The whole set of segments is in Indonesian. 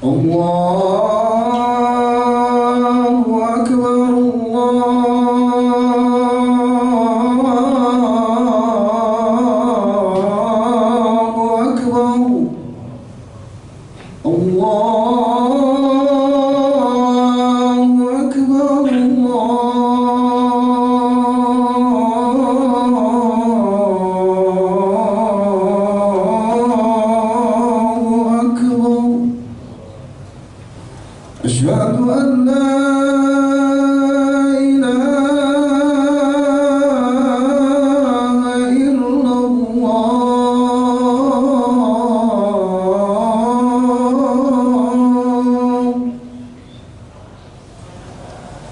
الله أكبر الله أكبر الله أكبر الله أكبر أشهد أن لا إله إلا الله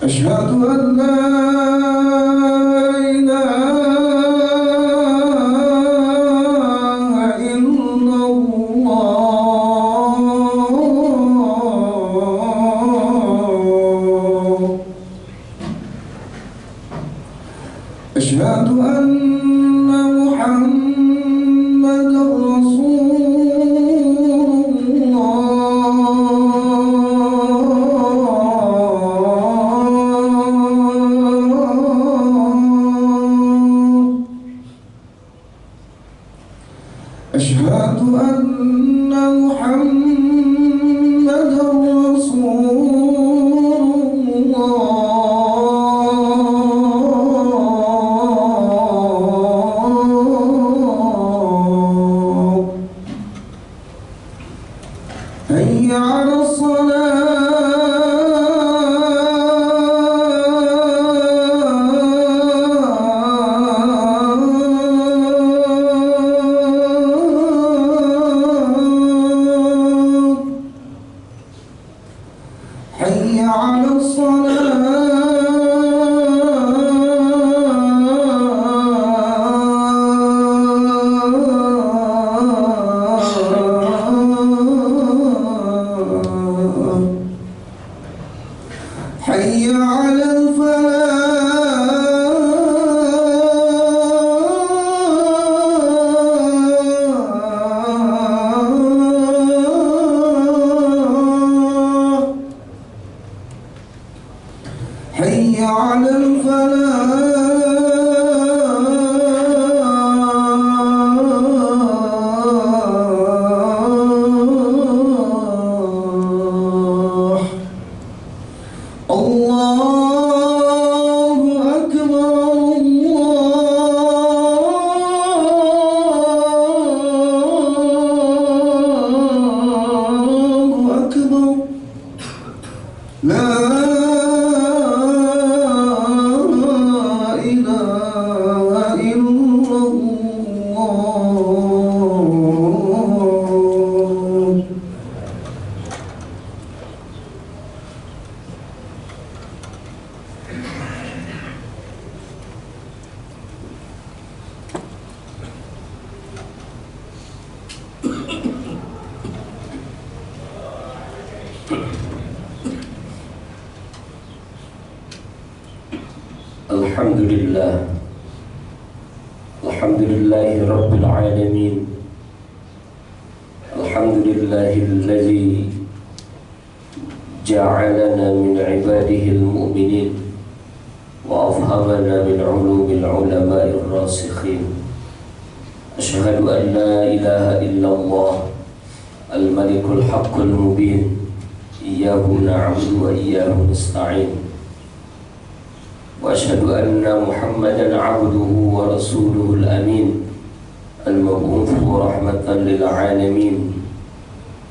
أشهد أن لا إله إلا الله أشهد أن محمدا رسول الله أشهد أن محمدا رسول الله هيا على الصلاة حي على الصلاة حي على الفلاح حي على الفلاح الله أكبر الله أكبر لا إله إلا الله الحمد لله رب العالمين الحمد لله الذي جعلنا من عباده المؤمنين وأفهمنا من علوم العلماء الراسخين أشهد أن لا إله إلا الله الملك الحق المبين إياه نعبد وإياه نستعين وأشهد أن محمدًا عبده ورسوله الأمين المبعوث رحمة للعالمين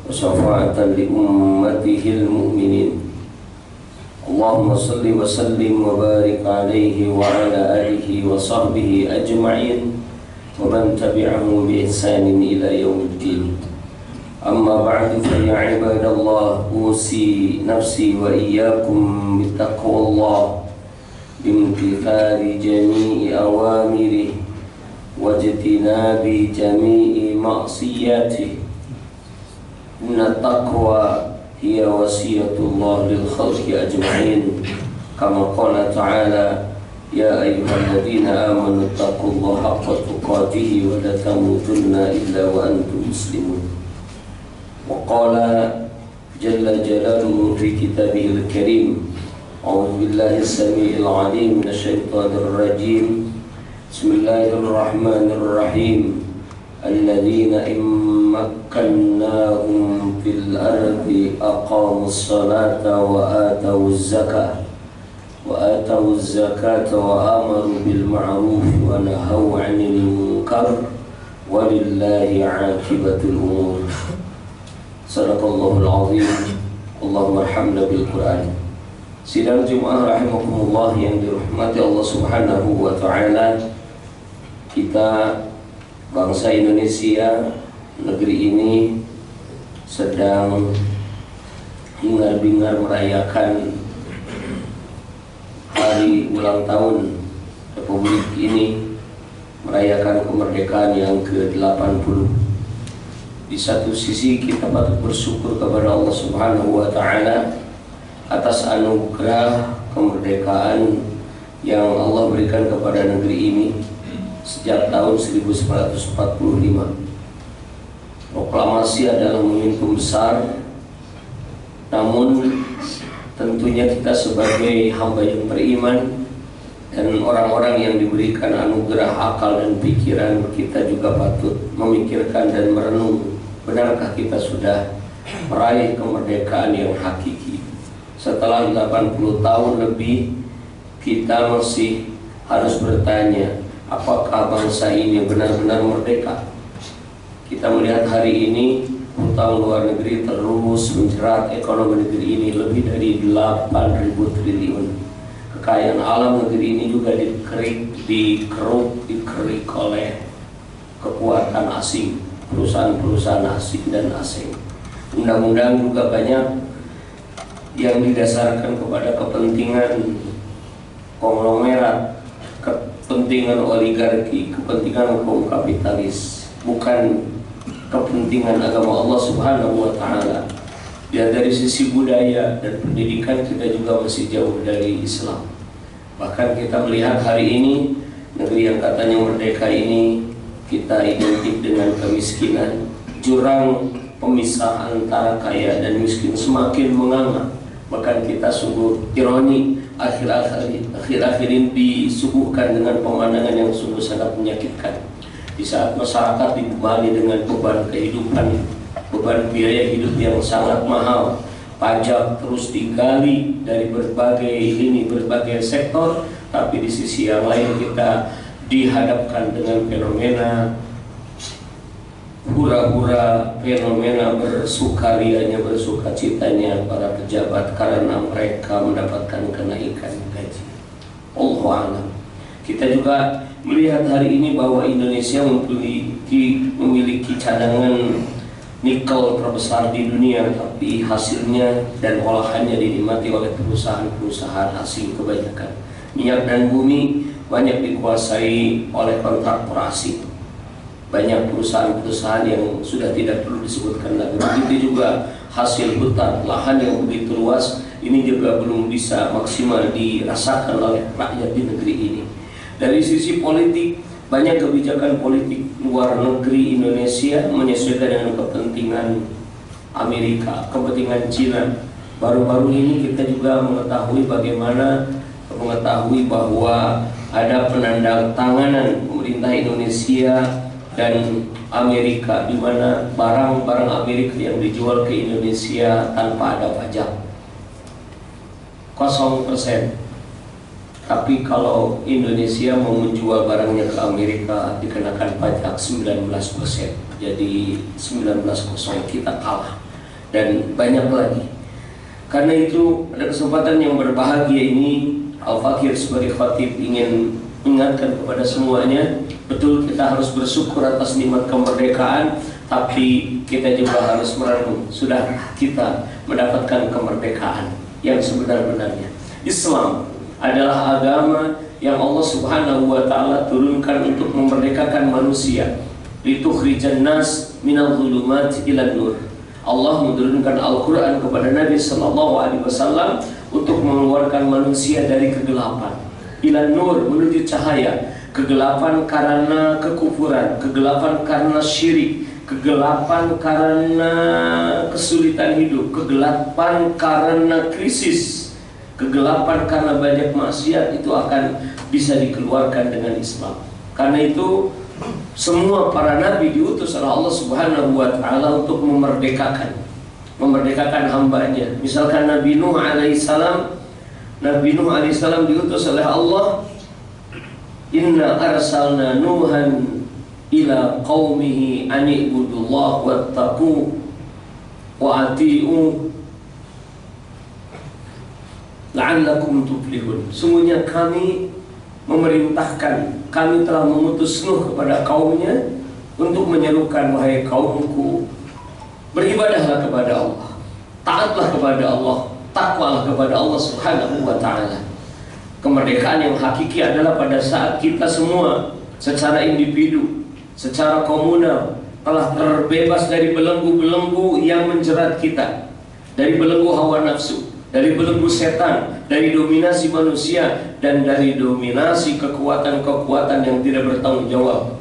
وشفاعة لأمته المؤمنين اللهم صل وسلم وبارك عليه وعلى آله وصحبه أجمعين ومن تبعهم بإحسان إلى يوم الدين أما بعد فيا عباد الله أوصي نفسي وإياكم بتقوى الله بامتثال جميع أوامره واجتناب جميع معصياته إن التقوى هي وصية الله للخلق أجمعين كما قال تعالى يا أيها الذين آمنوا اتقوا الله حق تقاته ولا تموتن إلا وأنتم مسلمون وقال jalla jalaluhu fi kitabihil karim. A'udzu billahi as-sami'il 'alim minasyaitonir rajim. Bismillahirrahmanirrahim. Alladzina immakkannahum fil ardi aqamus salata wa atawuz zakata wa amaru bil ma'ruf wa nahaw 'anil munkar walillahi 'aqibatul umur. Sadaqallahul azim. Allahumma arhamna bil Qur'an. Sidang Jumat rahimakumullah yang dirahmati Allah Subhanahu wa taala. Kita bangsa Indonesia, negeri ini sedang hingar-bingar merayakan hari ulang tahun Republik ini, merayakan kemerdekaan yang ke-80. Di satu sisi kita patut bersyukur kepada Allah Subhanahu wa taala atas anugerah kemerdekaan yang Allah berikan kepada negeri ini sejak tahun 1945. Proklamasi adalah momentum besar, namun tentunya kita sebagai hamba yang beriman dan orang-orang yang diberikan anugerah akal dan pikiran, kita juga patut memikirkan dan merenung, benarkah kita sudah meraih kemerdekaan yang hakiki? Setelah 80 tahun lebih, kita masih harus bertanya, apakah bangsa ini benar-benar merdeka? Kita melihat hari ini utang luar negeri terus menjerat ekonomi negeri ini lebih dari 8.000 triliun. Kekayaan alam negeri ini juga dikerik oleh kekuatan asing, perusahaan-perusahaan asing dan asing. Undang-undang juga banyak yang didasarkan kepada kepentingan konglomerat, kepentingan oligarki, kepentingan kaum kapitalis, bukan kepentingan agama Allah Subhanahu wa taala. Ya, dari sisi budaya dan pendidikan kita juga masih jauh dari Islam. Bahkan kita melihat hari ini negeri yang katanya merdeka ini kita identik dengan kemiskinan. Jurang pemisah antara kaya dan miskin semakin menganga. Bahkan kita sungguh ironi, akhir-akhir ini disuguhkan dengan pemandangan yang sungguh sangat menyakitkan. Di saat masyarakat dibebani dengan beban kehidupan, beban biaya hidup yang sangat mahal, pajak terus digali dari berbagai sektor, tapi di sisi yang lain kita dihadapkan dengan fenomena hura-hura, fenomena bersukarianya, bersukacitanya para pejabat karena mereka mendapatkan kenaikan gaji. Allahu a'lam. Kita juga melihat hari ini bahwa Indonesia memiliki cadangan nikel terbesar di dunia, tapi hasilnya dan olahannya dinikmati oleh perusahaan-perusahaan asing kebanyakan. Minyak dan bumi banyak dikuasai oleh kontraktor asing. Banyak perusahaan-perusahaan yang sudah tidak perlu disebutkan lagi. Begitu juga hasil hutan, lahan yang begitu luas, ini juga belum bisa maksimal dirasakan oleh rakyat di negeri ini. Dari sisi politik, banyak kebijakan politik luar negeri Indonesia menyesuaikan dengan kepentingan Amerika, kepentingan Cina. Baru-baru ini kita juga mengetahui bahwa ada penandatanganan pemerintah Indonesia dan Amerika, di mana barang-barang Amerika yang dijual ke Indonesia tanpa ada pajak 0%. Tapi kalau Indonesia mau menjual barangnya ke Amerika dikenakan pajak 19%. Jadi 19-0 kita kalah. Dan banyak lagi. Karena itu pada kesempatan yang berbahagia ini, Al-Fakir sebagai khatib ingin mengingatkan kepada semuanya, betul kita harus bersyukur atas nikmat kemerdekaan, tapi kita juga harus merenung, sudah kita mendapatkan kemerdekaan yang sebenar-benarnya. Islam adalah agama yang Allah Subhanahu wa taala turunkan untuk memerdekakan manusia. Litukhrijan nas minadh dhulumati ilan nur. Allah menurunkan Al-Qur'an kepada Nabi sallallahu alaihi wasallam untuk mengeluarkan manusia dari kegelapan ilan nur, menuju cahaya. Kegelapan karena kekufuran, kegelapan karena syirik, kegelapan karena kesulitan hidup, kegelapan karena krisis, kegelapan karena banyak maksiat, itu akan bisa dikeluarkan dengan Islam. Karena itu semua para nabi diutus oleh Allah Subhanahu wa taala untuk memerdekakan hambanya. Misalkan Nabi Nuh alaihissalam diutus oleh Allah, inna arsalna Nuhan ila qaumihi an ibudullah wattaqu wa ati'u la'allakum tuflihun. Sungguhnya kami memerintahkan, kami telah mengutus Nuh kepada kaumnya untuk menyerukan, wahai kaumku, beribadahlah kepada Allah, taatlah kepada Allah, takwalah kepada Allah Subhanahu wa ta'ala. Kemerdekaan yang hakiki adalah pada saat kita semua secara individu, secara komunal telah terbebas dari belenggu-belenggu yang menjerat kita, dari belenggu hawa nafsu, dari belenggu setan, dari dominasi manusia, dan dari dominasi kekuatan-kekuatan yang tidak bertanggung jawab.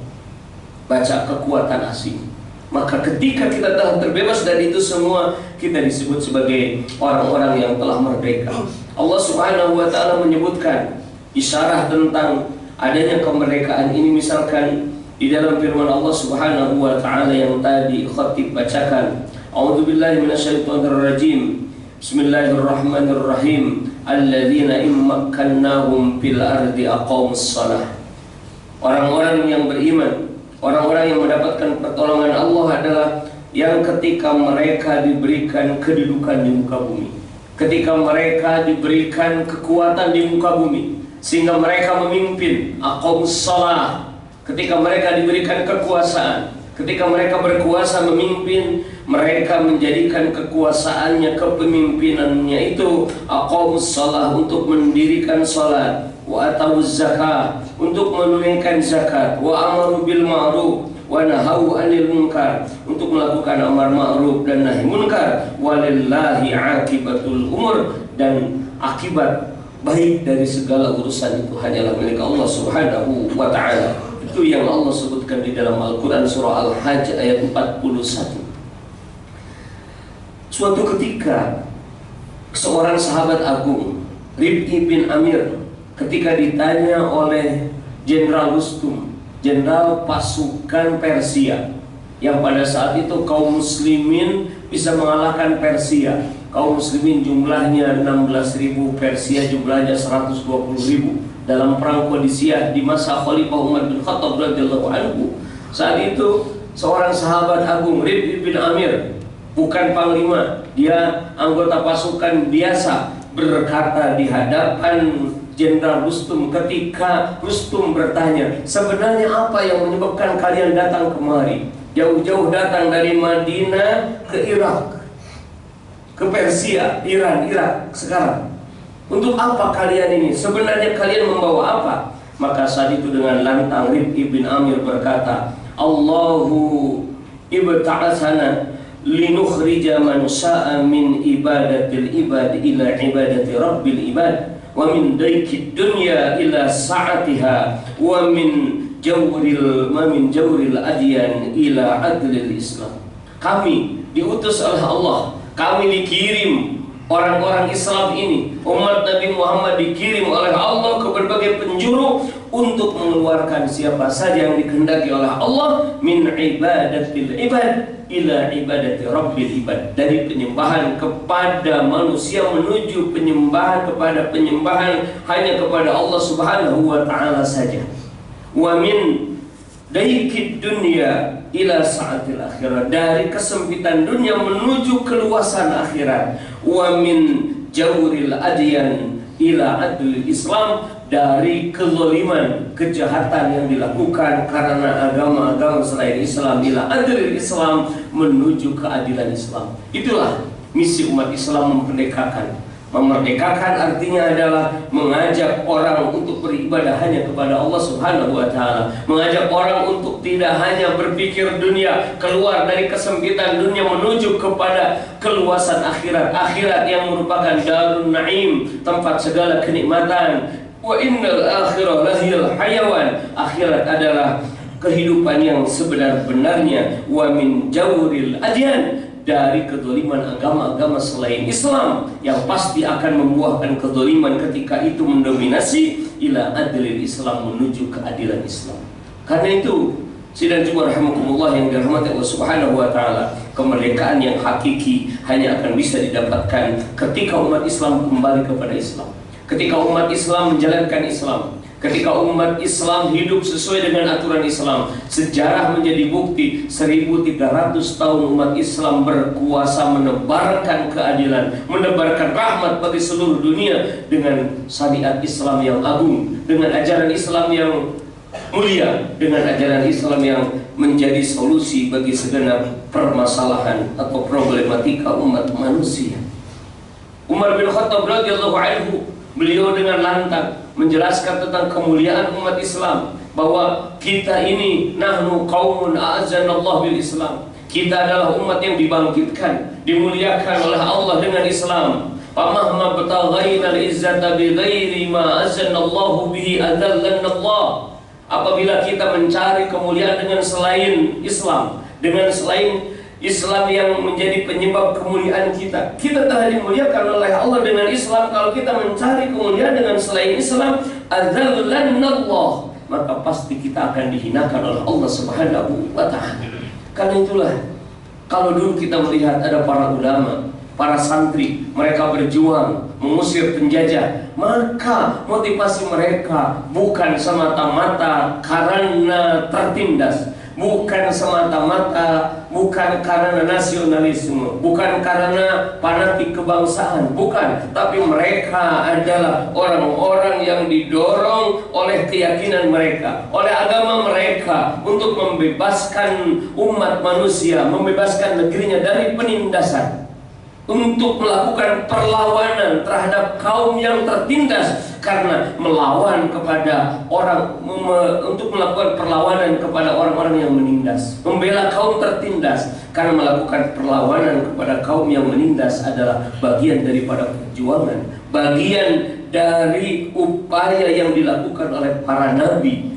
Baca kekuatan asing. Maka ketika kita telah terbebas dari itu semua, kita disebut sebagai orang-orang yang telah merdeka. Allah Subhanahu wa ta'ala menyebutkan isyarah tentang adanya kemerdekaan ini, misalkan di dalam firman Allah Subhanahu wa ta'ala yang tadi khatib bacakan, a'udzubillahi minasyaitonirrajim, bismillahirrahmanirrahim, alladzina immakkannahum fil ardi aqamus shalah. Orang-orang yang beriman, orang-orang yang mendapatkan pertolongan Allah adalah yang ketika mereka diberikan kedudukan di muka bumi, ketika mereka diberikan kekuatan di muka bumi, sehingga mereka memimpin, aqamus shalah. Ketika mereka diberikan kekuasaan, ketika mereka berkuasa memimpin, mereka menjadikan kekuasaannya, kepemimpinannya itu aqamus shalah, untuk mendirikan salat, wa atawuz zakah, untuk menunaikan zakat, wa amaru bil ma'ruf wa nahau 'anil munkar, untuk melakukan amar ma'ruf dan nahi munkar, walillahi 'aqibatul umur, dan akibat baik dari segala urusan itu hanyalah milik Allah Subhanahu wa ta'ala. Itu yang Allah sebutkan di dalam Al-Quran surah Al-Hajj ayat 41. Suatu ketika seorang sahabat agung, Rib'i bin Amir, ketika ditanya oleh Jenderal Rustum, jenderal pasukan Persia, yang pada saat itu kaum muslimin bisa mengalahkan Persia. Kaum muslimin jumlahnya 16.000, Persia jumlahnya 120.000 dalam perang Qadisiyah di masa Khalifah Umar bin Khattab radhiyallahu anhu. Saat itu seorang sahabat agung, Rib'i bin Amir, bukan panglima, dia anggota pasukan biasa, berkata di hadapan Jenderal Rustum ketika Rustum bertanya, sebenarnya apa yang menyebabkan kalian datang kemari? Jauh-jauh datang dari Madinah ke Irak, ke Persia, Irak sekarang. Untuk apa kalian ini? Sebenarnya kalian membawa apa? Maka saat itu dengan lantang Rib'i bin Amir berkata, Allahu ibta'atsana linukhrija man sya'a min ibadatil ibad ila ibadati rabbil ibad, wa min daikid dunya ila sa'atiha, wa min jawril adyan ila adlil Islam. Kami diutus oleh Allah, kami dikirim, orang-orang Islam ini, umat Nabi Muhammad dikirim oleh Allah ke berbagai penjuru untuk mengeluarkan siapa saja yang dikehendaki oleh Allah min ibadatil ibad ila ibadati rabbil ibad, dari penyembahan kepada manusia menuju penyembahan kepada penyembahan hanya kepada Allah Subhanahu wa ta'ala saja. Wa min daikid dunya ila sa'atil akhirat, dari kesempitan dunia menuju keluasan akhirat. Wa min jawril adyan ila adlil Islam, dari kezaliman, kejahatan yang dilakukan karena agama-agama selain Islam, ila adlil Islam, menuju keadilan Islam. Itulah misi umat Islam, memerdekakan. Memerdekakan artinya adalah mengajak orang untuk beribadah hanya kepada Allah Subhanahu wa ta'ala, mengajak orang untuk tidak hanya berpikir dunia, keluar dari kesempitan dunia menuju kepada keluasan akhirat, akhirat yang merupakan darun na'im, tempat segala kenikmatan. Wa innal akhirah lahiyal hayawan, akhirat adalah kehidupan yang sebenar-benarnya, wa min jawril adyan, dari kedzaliman agama-agama selain Islam yang pasti akan membuahkan kedzaliman ketika itu mendominasi, ila adlil Islam, menuju keadilan Islam. Karena itu, sidang Jumat rahimakumullah yang dirahmati Allah Subhanahu wa taala, kemerdekaan yang hakiki hanya akan bisa didapatkan ketika umat Islam kembali kepada Islam. Ketika umat Islam menjalankan Islam, ketika umat Islam hidup sesuai dengan aturan Islam. Sejarah menjadi bukti 1300 tahun umat Islam berkuasa menebarkan keadilan, menebarkan rahmat bagi seluruh dunia dengan syariat Islam yang agung, dengan ajaran Islam yang mulia, dengan ajaran Islam yang menjadi solusi bagi segenap permasalahan atau problematika umat manusia. Umar bin Khattab radhiyallahu anhu, beliau dengan lantang menjelaskan tentang kemuliaan umat Islam, bahwa kita ini nahnu qaumun a'azzanallahu bil Islam. Kita adalah umat yang dibangkitkan, dimuliakan oleh Allah dengan Islam. Famahma bataghaina al-izzata bi ghairi ma azzanallahu bihi adallanallah. Apabila kita mencari kemuliaan dengan selain Islam, dengan selain Islam yang menjadi penyebab kemuliaan kita, kita telah dimuliakan oleh Allah dengan Islam. Kalau kita mencari kemuliaan dengan selain Islam, adzallanallah, maka pasti kita akan dihinakan oleh Allah Subhanahu wa ta'ala. Karena itulah, kalau dulu kita melihat ada para ulama, para santri, mereka berjuang mengusir penjajah, maka motivasi mereka bukan semata-mata karena tertindas, bukan semata-mata, bukan karena nasionalisme, bukan karena fanatik kebangsaan, bukan. Tapi mereka adalah orang-orang yang didorong oleh keyakinan mereka, oleh agama mereka, untuk membebaskan umat manusia, membebaskan negerinya dari penindasan, untuk melakukan perlawanan terhadap kaum yang tertindas, karena melawan kepada orang, untuk melakukan perlawanan kepada orang-orang yang menindas, membela kaum tertindas. Karena melakukan perlawanan kepada kaum yang menindas adalah bagian daripada perjuangan, bagian dari upaya yang dilakukan oleh para nabi,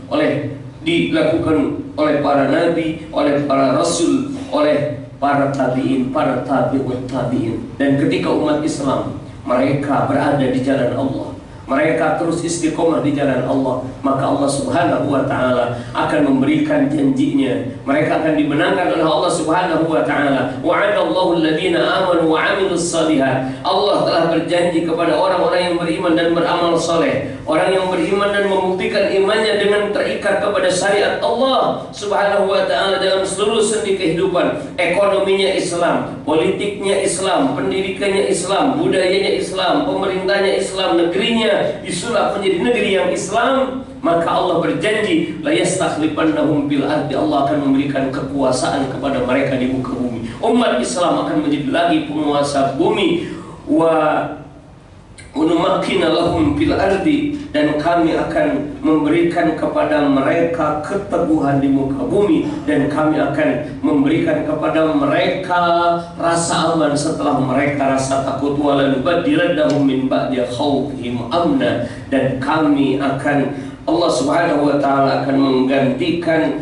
dilakukan oleh para nabi, oleh para rasul, oleh para tabi'in, para tabi'ut tabi'in. Dan ketika umat Islam mereka berada di jalan Allah, mereka terus istiqomah di jalan Allah, maka Allah Subhanahu wa ta'ala akan memberikan janjinya. Mereka akan dimenangkan oleh Allah Subhanahu wa ta'ala. Wa'adallahu alladhina amanu wa 'amilus shalihat. Allah telah berjanji kepada orang-orang yang beriman dan beramal soleh, orang yang beriman dan membuktikan imannya dengan terikat kepada syariat Allah Subhanahu wa ta'ala dalam seluruh sendi kehidupan. Ekonominya Islam, politiknya Islam, pendidikannya Islam, budayanya Islam, pemerintahnya Islam, negerinya disulap menjadi negeri yang Islam. Maka Allah berjanji, la yastakhlifannahum fil ardi, Allah akan memberikan kekuasaan kepada mereka di muka bumi. Umat Islam akan menjadi lagi penguasa bumi. Wa unumakkina lahum fil ardi, dan kami akan memberikan kepada mereka keteguhan di muka bumi, dan kami akan memberikan kepada mereka rasa aman setelah mereka rasa takut. Walanubadilannahum min ba'di khaufihim amna, dan kami akan, Allah Subhanahu wa ta'ala akan menggantikan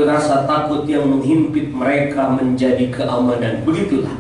rasa takut yang menghimpit mereka menjadi keamanan. Begitulah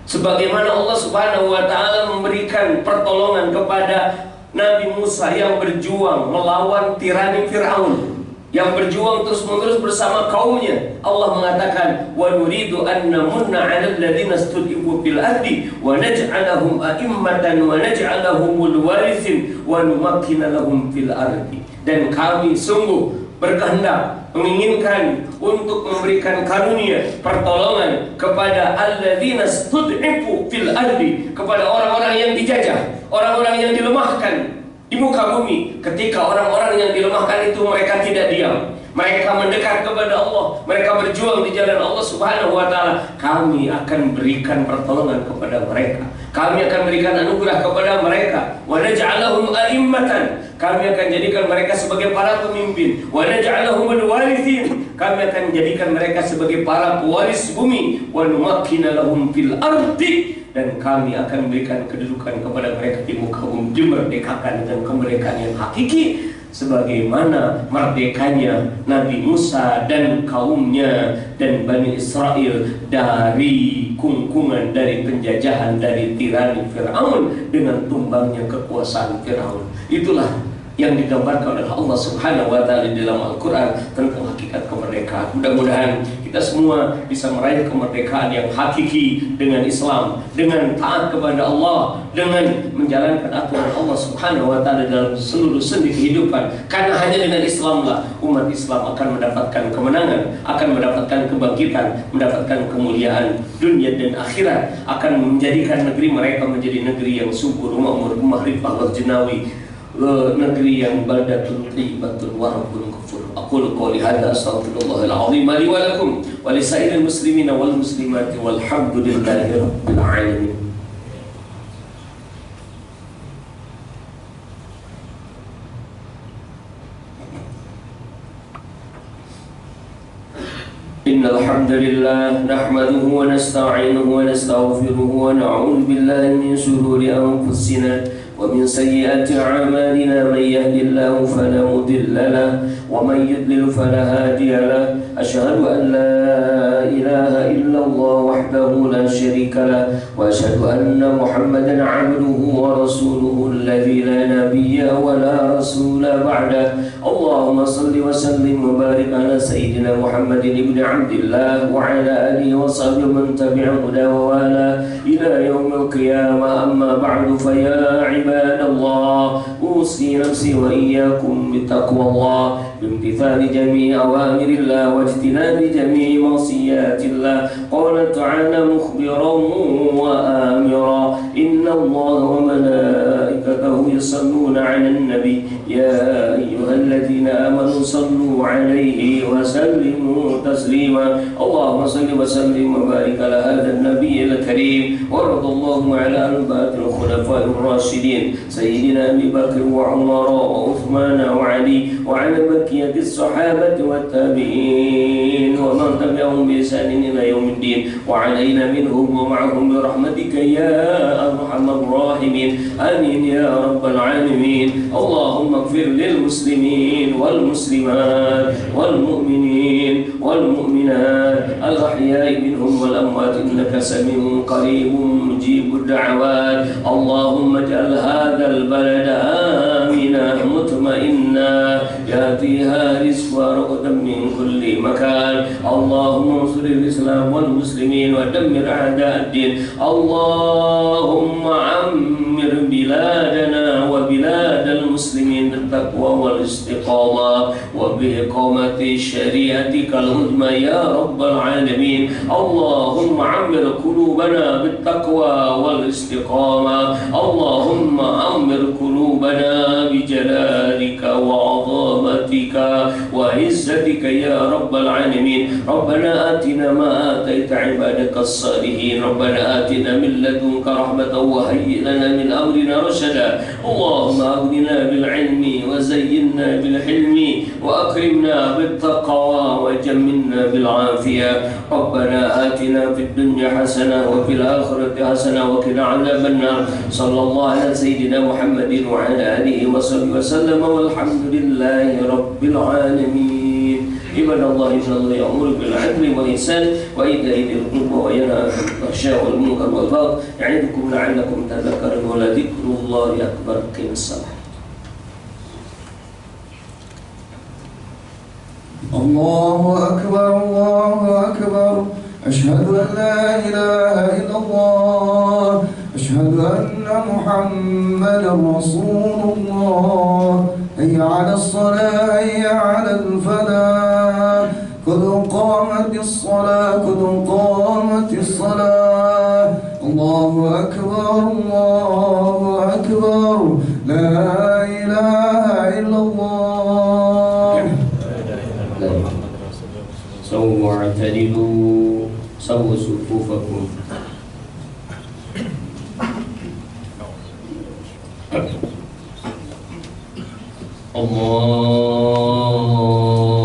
sebagaimana Allah Subhanahu wa ta'ala memberikan pertolongan kepada Nabi Musa yang berjuang melawan tirani Fir'aun, yang berjuang terus-menerus bersama kaumnya. Allah mengatakan, wa nuridu an namunna 'alal ladzina stud'ifu fil ardi wa naj'alahum a'immatan wa naj'alahumul warithin wa numakkina lahum fil ardi. Dan kami sungguh berkehendak, menginginkan untuk memberikan karunia, pertolongan kepada alladzina stud'ifu fil ardi, kepada orang-orang yang dijajah, orang-orang yang dilemahkan di muka bumi. Ketika orang-orang yang dilemahkan itu mereka tidak diam, mereka mendekat kepada Allah, mereka berjuang di jalan Allah Subhanahu wa ta'ala, kami akan berikan pertolongan kepada mereka, kami akan berikan anugerah kepada mereka. Wa naj'alahum a'immatan, kami akan jadikan mereka sebagai para pemimpin. Wa naj'alahumul warithin, kami akan menjadikan mereka sebagai para pewaris bumi. Wa numakkina lahum fil ardi, dan kami akan memberikan kedudukan kepada mereka di muka bumi, dimerdekakan dengan kemerdekaan yang hakiki. sebagaimana merdekanya Nabi Musa dan kaumnya dan Bani Israel dari kungkungan, dari penjajahan, dari tirani Fir'aun dengan tumbangnya kekuasaan Fir'aun. Itulah yang digambarkan oleh Allah Subhanahu wa Ta'ala di dalam Al-Quran tentang hakikat kemerdekaan. Mudah-mudahan kita semua bisa meraih kemerdekaan yang hakiki dengan Islam, dengan taat kepada Allah, dengan menjalankan aturan Allah Subhanahu wa Ta'ala dalam seluruh sendi kehidupan. Karena hanya dengan Islamlah umat Islam akan mendapatkan kemenangan, akan mendapatkan kebangkitan, mendapatkan kemuliaan dunia dan akhirat, akan menjadikan negeri mereka menjadi negeri yang subur, makmur, mahrifah, warjinawi, negeri yang baldatun thayyibatun wa rabbun ghafur. Aqulu qouli hadza astaghfirullahal azim li wa lakum wa li sa'iril muslimina wal muslimati walhamdulillahi rabbil alamin. Innal hamdalillah nahmaduhu wa nasta'inuhu wa nastaghfiruhu wa na'udzu billahi min shururi anfusina ومن سيئات أعمالنا من يهد الله فلا مضل له ومن يضلل فلا هادي له أشهد أن لا إله إلا الله وحده لا شريك له وأشهد أن محمدا عبده ورسوله الذي لا نبي ولا رسول بعده اللهم صل وسلم وبارك على سيدنا محمد بن عبد الله وعلى آله وصحبه من تبع هداه ووالاه إلى يوم القيامة أما بعد فيا عباد الله أوصي نفسي وإياكم بتقوى الله بامتثال جميع أوامر الله واجتناب جميع معصيات الله قال تعالى مخبرا وآمرا إن الله وملائكته يصلون على النبي يا أيها الذين آمنوا صلوا عليه وسلموا تسليما اللهم صل وسلم وبارك على هذا النبي الكريم وارض اللهم على أربعة الخلفاء الراشدين سيدنا أبي بكر وعمر وعثمان وعلي وعلى بقية الصحابة والتابعين ومن تبعهم بإحسان إلى يوم الدين وعلينا منهم ومعهم برحمتك يا أرحم الراحمين آمين يا رب العالمين اللهم اغفر للمسلمين والمسلمات والمؤمنين والمؤمنات الأحياء منهم والأموات إنك سميع قريب مجيب الدعوات اللهم اجعل هذا البلد آمنا مطمئنا يأتيها رزق رغدا من كل مكان اللهم انصر الإسلام والمسلمين ودمر أعداء الدين اللهم عمر بلادنا وبلاد المسلمين بالتقوى والاستقامة وبإقامة شريعتك العظمى يا رب العالمين اللهم عمر قلوبنا بالتقوى والاستقامة اللهم عمر قلوبنا بجلالك وعظمتك وعزتك يا رب العالمين ربنا آتنا ما آتيت عبادك الصالحين ربنا آتنا من لدنك رحمة وهيئ لنا من أمرنا رشدا اللهم أغننا بالعلم وزينا بالحلم وأكرمنا بالتقوى وجملنا بالعافية ربنا آتنا في الدنيا حسنة وفي الآخرة حسنة وقنا عذاب النار صلى الله على سيدنا محمد وعلى آله وصحبه وسلم والحمد لله رب العالمين عباد الله إن الله يأمر بالعدل والإحسان وإيتاء ذي القربى وينهى عن الفحشاء والمنكر والبغي يعظكم لعلكم تذكرون ولذكر الله أكبر قم الصلاة الله أكبر الله أكبر أشهد أن لا إله إلا الله أشهد أن محمدا رسول الله هيا على الصلاة هيا على الفلاح قد قامت الصلاة قد قامت الصلاة الله أكبر الله أكبر لا إله إلا الله سووا واعتدلوا سووا صفوفكم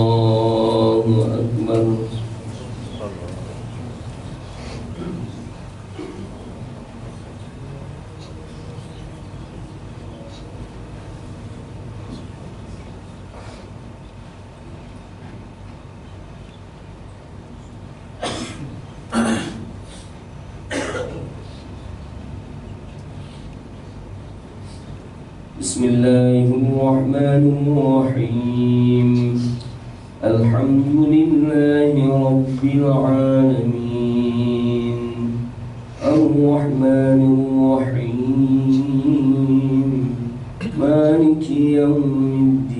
الله أكبر Bismillahirrahmanirrahim. Alhamdulillahi Rabbil Alamin. Ar-Rahmanir-Rahim. Maliki Yawmiddin.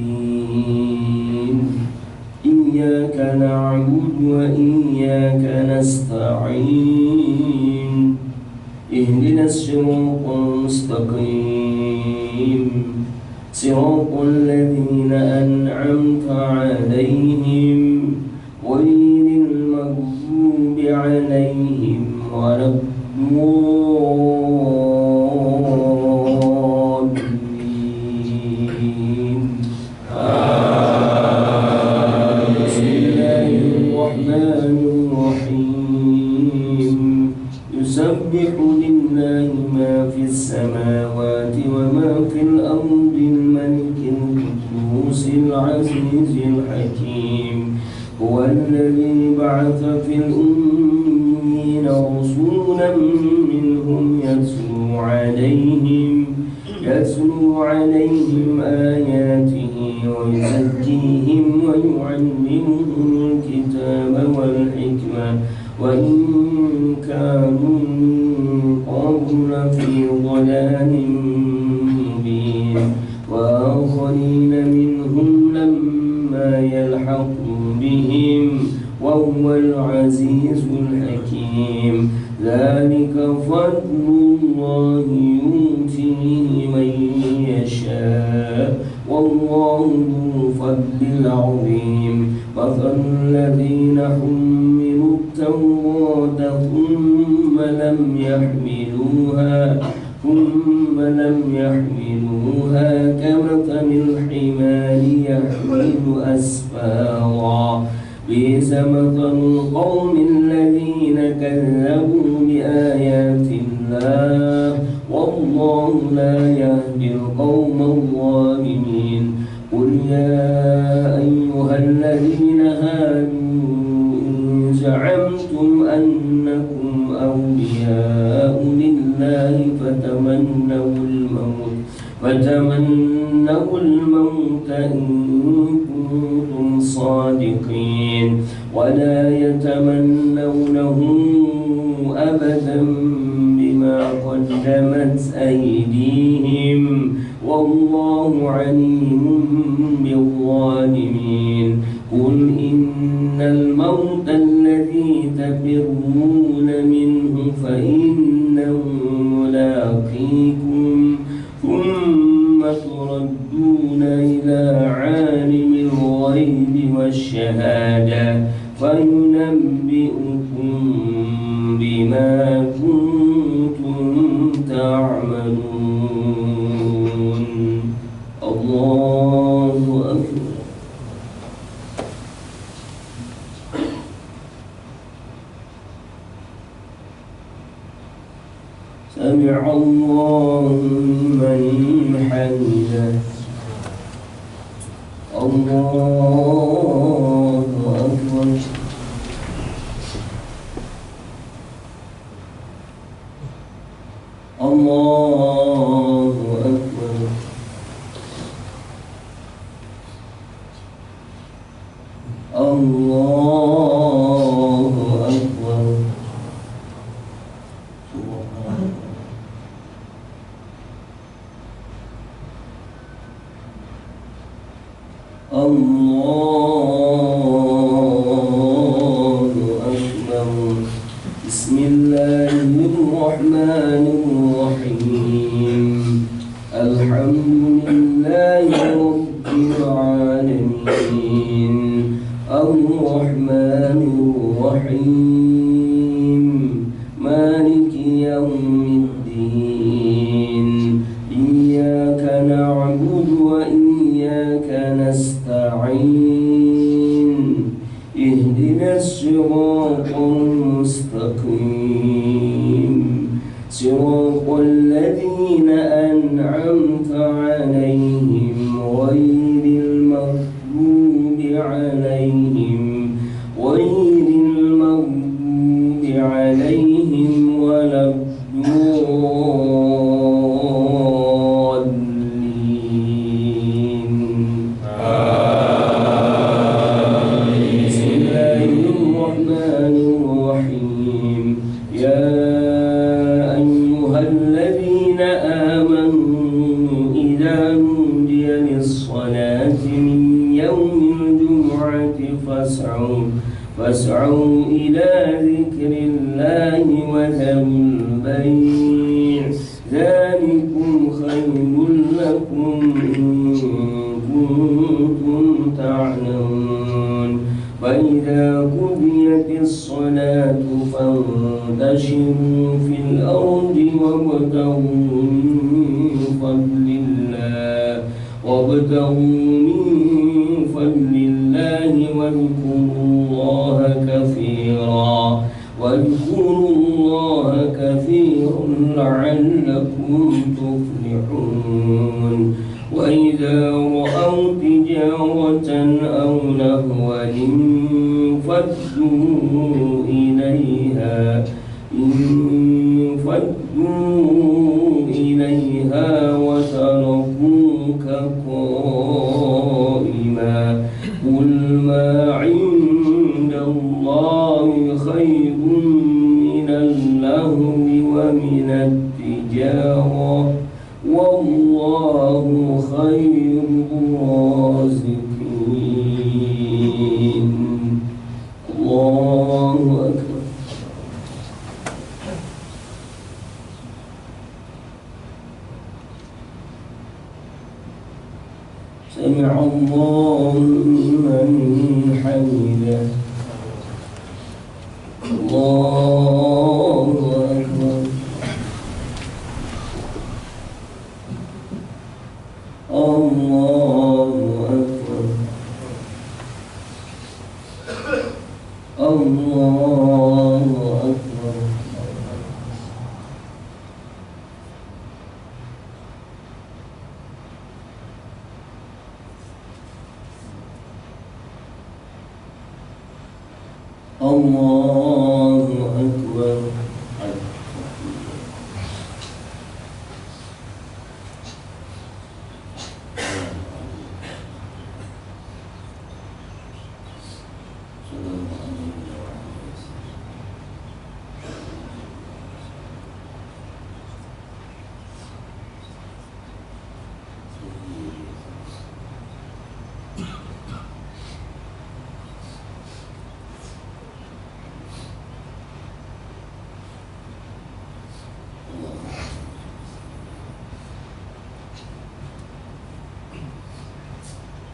Iyyaka na'budu wa iyyaka nasta'in. Ihdinas siratal mustaqim. Siratal ladzina an'amta 'alaihim ghairil maghdubi 'alaihim waladdallin. Bismillahirrahmanirrahim. Yusabbihu lillahi ma fis samawati wa ma fil ardi al-malikil qudusil azizil hakim. Huwa alladhi ba'atha fil ummiyina rasulan minhum yatlu 'alayhim ayatihi wa yuzakkihim wa yu'allimuhumul kitaba wal hikmah wa in kanu min qablu lafi dhalalin mubin wa akharina minhum lamma yalhaqu bihim wa huwal azizul hakim. Dzalika fadlullahi yu'tihi man yasha wallahu dzul fadlil 'azim. Mathalul ladzina hummilu at-taurata thumma lam yahmiluha kamathalil himari yahmilu asfara. Bi'sa mathalul qaumil ladzina kazzabu biayatillah wallahu la yahdil qaumal zalimin. Qul ya ayyuhalladzina hadu in za'amtum annakum awliya'u lillahi fatamannawul maut in kuntum صادقين ولا يتمنونه أبدا بما قدمت أيديهم والله عليم بالظالمين. قل إن الموت الذي تفرون منه فإنه ملاقيكم ثم تردون إلى عالم الغيب والشهادة فينبئكم بما كنتم تعملون. الله أكبر. سمع الله لمن حمده. الله أكبر. الله أكبر. الله أكبر. الله أكبر. بسم الله الرحمن الرحيم. الحمد لله رب العالمين. الرحمن الرحيم. مالك يوم الدين. إياك نعبد وإياك نستعين. اهدنا الصراط المستقيم. صراط الذين أنعمت عليهم غير المغضوب عليهم ولا الضالين. واسعوا إلى ذكر الله وذروا البيع ذلكم خير لكم إن كنتم تعلمون فإذا قضيت الصلاة فانتشروا في الأرض وابتغوا من فضل الله واذكروا الله كثيرا لعلكم تفلحون وإذا رأوا تجارة أو لهوا انفضوا إليها وتركوك قائما قل ما عند الله خير من اللهو ومن التجارة والله خير الرازقين. الله أكبر. سمع الله لمن حمده. الله أكبر. الله أكبر. الله أكبر. الله أكبر.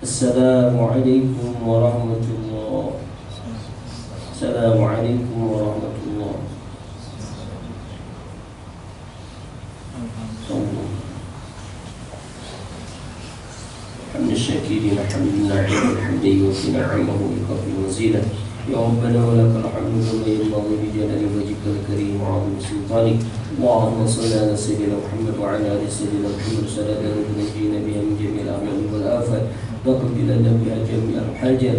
السلام عليكم ورحمة الله. السلام عليكم ورحمة الله. حمد الشاكرين حمد الناعم الحمد يوفي نعمه بقدر وزينة يا ربنا ولك الحمد كما ينبغي بجلال وجهك الكريم وعظيم سلطانك. اللهم صل على سيدنا محمد وعلى ال سيدنا محمد صلاة تنجينا بها من جميع الأعمال والآفات وقبل لنا بها جميع الحاجات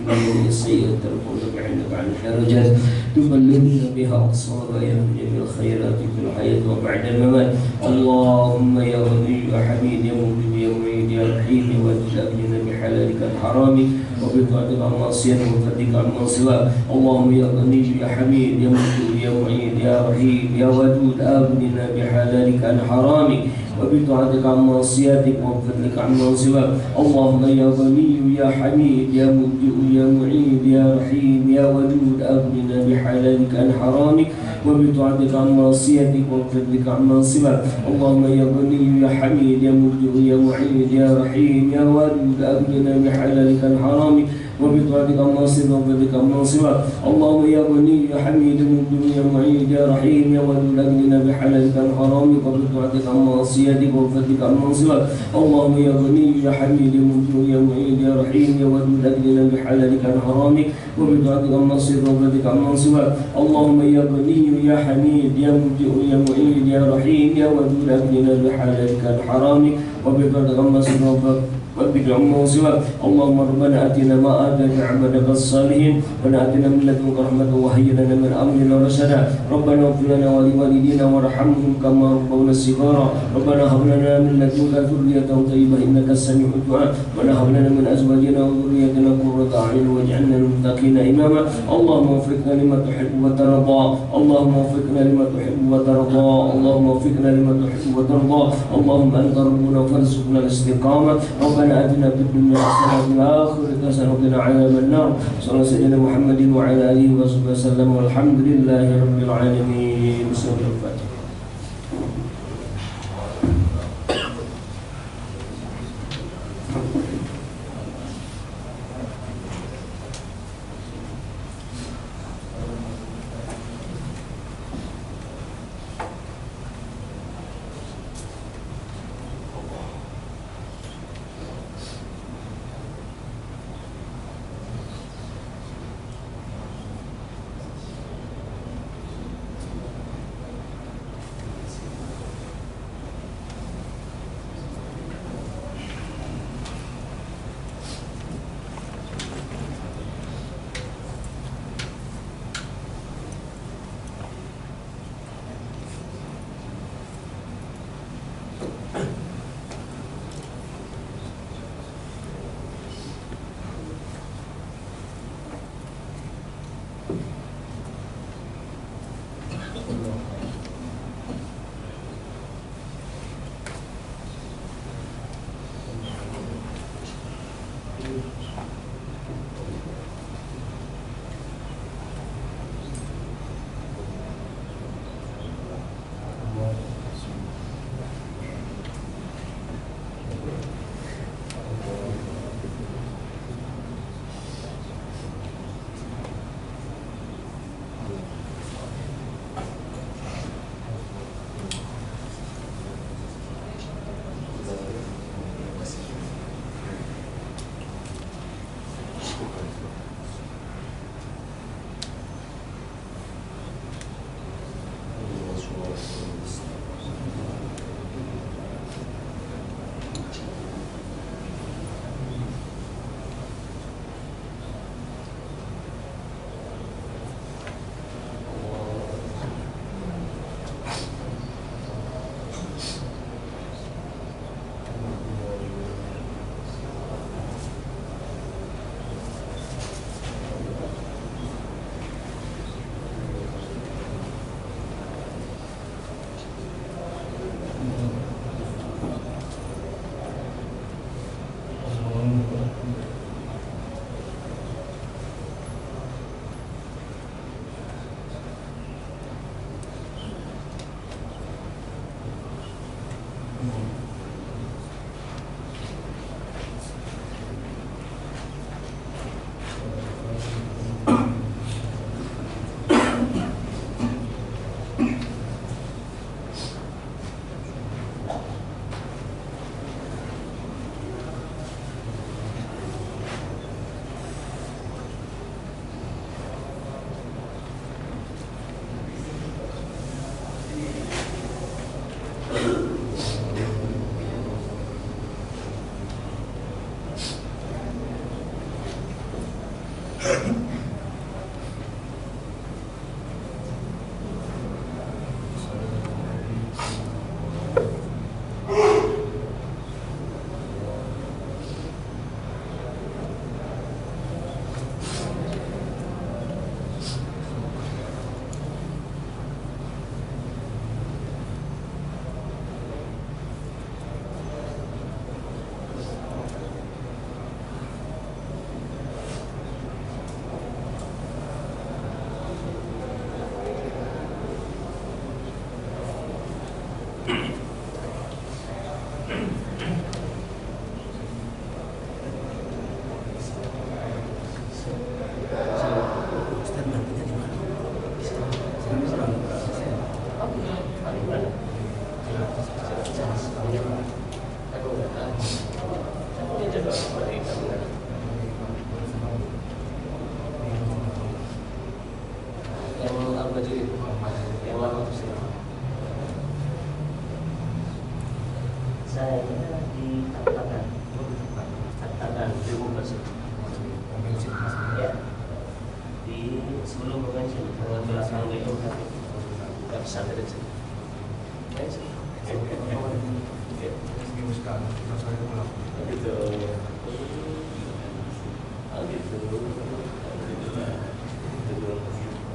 من السيئات ترفعنا بها عندك عن الدرجات تبلغنا بها أقصى غايات من جميع الخيرات في الحياة وبعد الممات. اللهم يا غني يا حميد يا مجيب يا معيد يا رحيم واجعلنا بحلالك الحرام وبطاعتك عن معصيتك وفضلك عن من سواك. اللهم يا غني يا حميد يا مجيب يا معيد يا رحيم يا ودود أغننا بحلالك عن حرامك وبطاعتك عن معصيتك وفضلك عن من سواك. اللهم يا غني يا حميد يا مبدئ يا معيد يا رحيم يا ودود أغننا بحلالك عن حرامك وبطاعتك عن معصيتك وفضلك عن من سواك. اللهم يا غني يا حميد يا مبدئ يا معيد يا رحيم يا ودود أغننا بحلالك عن حرامك وبطاعتك عن معصيتك وفضلك عن من سواك. اللهم يا غني يا حميد يا مبدئ يا معيد يا رحيم يا ودود أغننا بحلالك عن حرامك وبطاعتك عن معصيتك وفضلك عن من سواك. اللهم يا غني يا حميد يا مبدئ يا معيد يا رحيم يا ودود أغننا بحلالك عن حرامك وبطاعتك عن معصيتك وفضلك عن من سواك. اللهم يا غني يا حميد يا مبدئ يا معيد يا رحيم يا ودود أغننا بحلالك عن حرامك وبطاعتك عن معصيتك وبك عما سواك. اللهم ربنا آتنا ما آتاك عبادك الصالحين وآتنا من لدنك رحمة وهيئ لنا من أمرنا رشدا. ربنا اغفر لنا ولوالدينا وارحمهم كما ربونا صغارا. ربنا هب لنا من لدنك ذرية طيبة إنك السميع الدعاء وهب لنا من أزواجنا وذريتنا قرة أعين واجعلنا للمتقين إماما. اللهم وفقنا لما تحب وترضى. اللهم وفقنا لما تحب وترضى. اللهم وفقنا لما تحب وترضى. اللهم أنت ربنا فارزقنا الاستقامة. ربنا ربنا آتنا في الدنيا حسنة وفي الآخرة حسنة وقنا عذاب النار. صلى الله على سيدنا محمد وعلى آله وصحبه وسلم والحمد لله رب العالمين. بسم الله الفاتحة.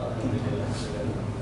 Alhamdulillah.